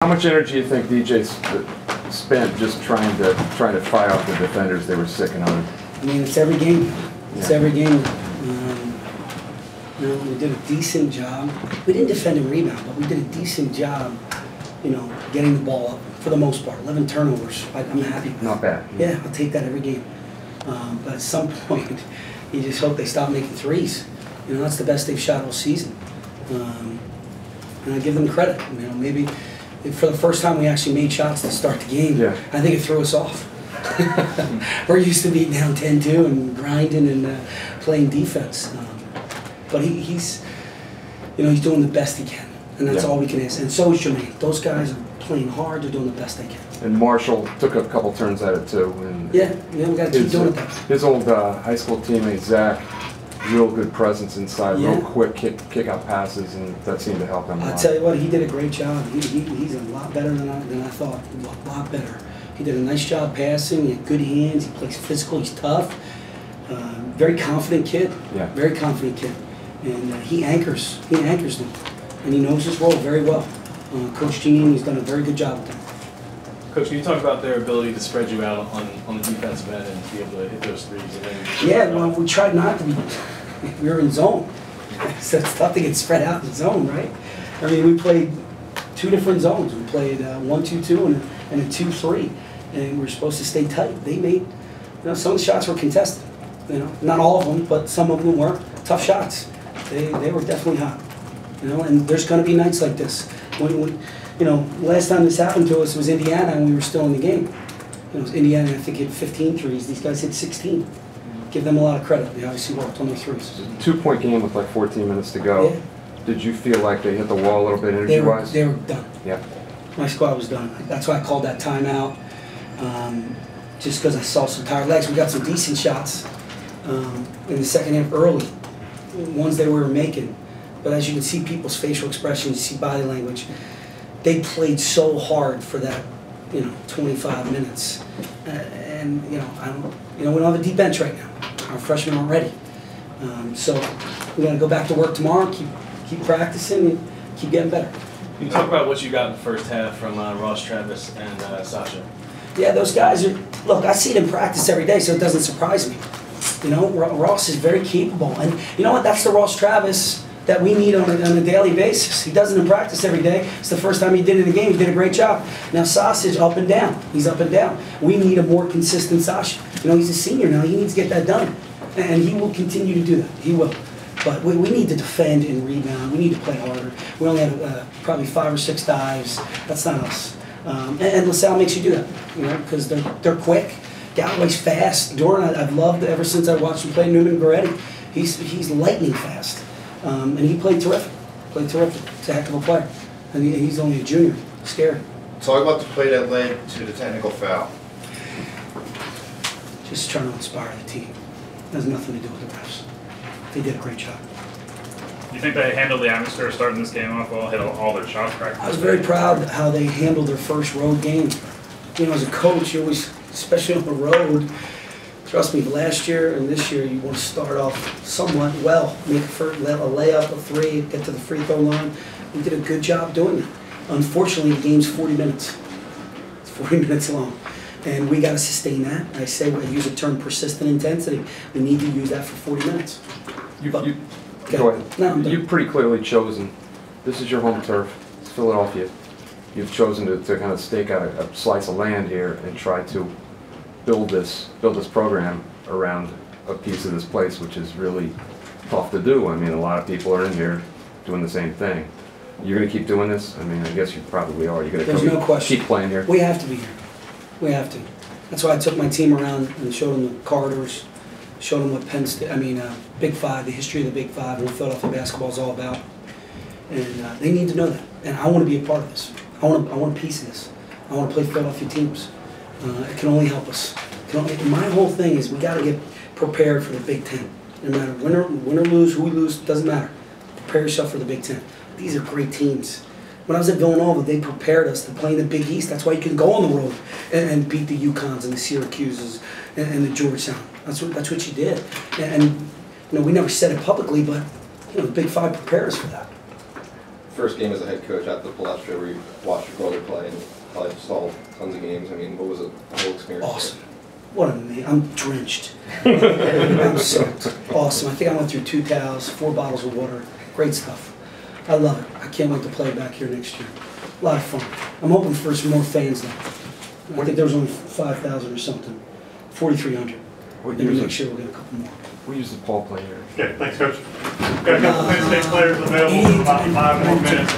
How much energy do you think DJ's spent just trying to fire off the defenders they were sicking on? I mean, it's every game. It's every game. We did a decent job. We didn't defend and rebound, but we did a decent job, getting the ball up for the most part. 11 turnovers. I'm happy with. Not bad. Yeah, I'll take that every game. But at some point, you just hope they stop making threes. That's the best they've shot all season. And I give them credit. Maybe for the first time we actually made shots to start the game. Yeah. I think it threw us off. We're used to being down 10-2 and grinding and playing defense. But he's doing the best he can, and that's all we can ask. And so is Jermaine. Those guys are playing hard. They're doing the best they can. And Marshall took a couple turns at it too. And yeah, we got to keep doing it. His old high school teammate Zach, real good presence inside, real quick kick out passes, and that seemed to help him a lot. I tell you what, he did a great job. He's a lot better than I thought. A lot better. He did a nice job passing. He had good hands. He plays physical. He's tough. Very confident kid. Yeah. Very confident kid. And he anchors them. And he knows his role very well. Coach Gene, he's done a very good job with them. Coach, can you talk about their ability to spread you out on the defensive end and be able to hit those threes? And then well, we tried not to be. We were in zone. So it's tough to get spread out in zone, right? I mean, we played two different zones. We played 1-2-2 and a 2-3. And we were supposed to stay tight. They made, some of the shots were contested. Not all of them, but some of them were tough shots. They were definitely hot. And there's going to be nights like this. Last time this happened to us was Indiana, and we were still in the game. It was Indiana, I think, hit 15 threes. These guys hit 16. Give them a lot of credit. They obviously worked on their threes. 2-point game with like 14 minutes to go. Yeah. Did you feel like they hit the wall a little bit energy-wise? They were done. Yeah. My squad was done. That's why I called that timeout. Just because I saw some tired legs. We got some decent shots in the second half early. Ones they were making. But as you can see people's facial expressions, you see body language. They played so hard for that, 25 minutes. And we don't have a deep bench right now. Our freshmen aren't ready. So we got to go back to work tomorrow, keep practicing, and keep getting better. Can you talk about what you got in the first half from Ross, Travis, and Sasha? Yeah, those guys are, look, I see them practice every day, so it doesn't surprise me. Ross is very capable. And you know what? That's the Ross Travis that we need on a daily basis. He does it in practice every day. It's the first time he did it in a game. He did a great job. Now, Sausage, up and down. He's up and down. We need a more consistent Sasha. He's a senior now. He needs to get that done. And he will continue to do that. He will. But we need to defend and rebound. We need to play harder. We only had probably 5 or 6 dives. That's not us. And LaSalle makes you do that, because they're quick. Galloway's fast. Doran, I've loved ever since I watched him play Newman Goretti. He's lightning fast. And he played terrific. He's a heck of a player. And he's only a junior. Scary. Talk about the play that led to the technical foul. Just trying to inspire the team. It has nothing to do with the refs. They did a great job. Do you think they handled the atmosphere starting this game off well, hit all their shots practice? I was very proud of how they handled their first road game. As a coach, you always, especially on the road, trust me, last year and this year, you want to start off somewhat well. Make a layup, a 3, get to the free throw line. We did a good job doing it. Unfortunately, the game's 40 minutes. It's 40 minutes long. And we got to sustain that. I say we use the term persistent intensity. We need to use that for 40 minutes. Go ahead. No, you've pretty clearly chosen, this is your home turf, it's Philadelphia. You've chosen to kind of stake out a slice of land here and try to build this program around a piece of this place, which is really tough to do. I mean, a lot of people are in here doing the same thing. You're going to keep doing this? I mean, I guess you probably are. You're going to keep playing here? We have to be here. We have to. That's why I took my team around and showed them the corridors, showed them what Penn State, Big Five, the history of the Big Five, and what Philadelphia basketball is all about. And they need to know that. And I want to be a part of this. I want a piece of this. I want to play Philadelphia teams. It can only help us. My whole thing is we got to get prepared for the Big Ten. No matter win or lose, who we lose, doesn't matter. Prepare yourself for the Big Ten. These are great teams. When I was at Villanova, they prepared us to play in the Big East. That's why you can go on the road and beat the UConns and the Syracuses and the Georgetown. That's what you did. And we never said it publicly, but the Big Five prepared us for that. first game as a head coach at the Palestra where you watched your brother play and probably saw tons of games. I mean, what was it, the whole experience? Awesome. What a man. I'm drenched. I'm soaked. Awesome. I think I went through 2 towels, 4 bottles of water. Great stuff. I love it. I can't wait to play back here next year. A lot of fun. I'm hoping for some more fans now. I think there was only 5,000 or something. 4,300. Maybe next year we'll get a couple more. We use the Paul play here. Okay, thanks, Coach. Got a couple Penn State players available for about 5 more minutes.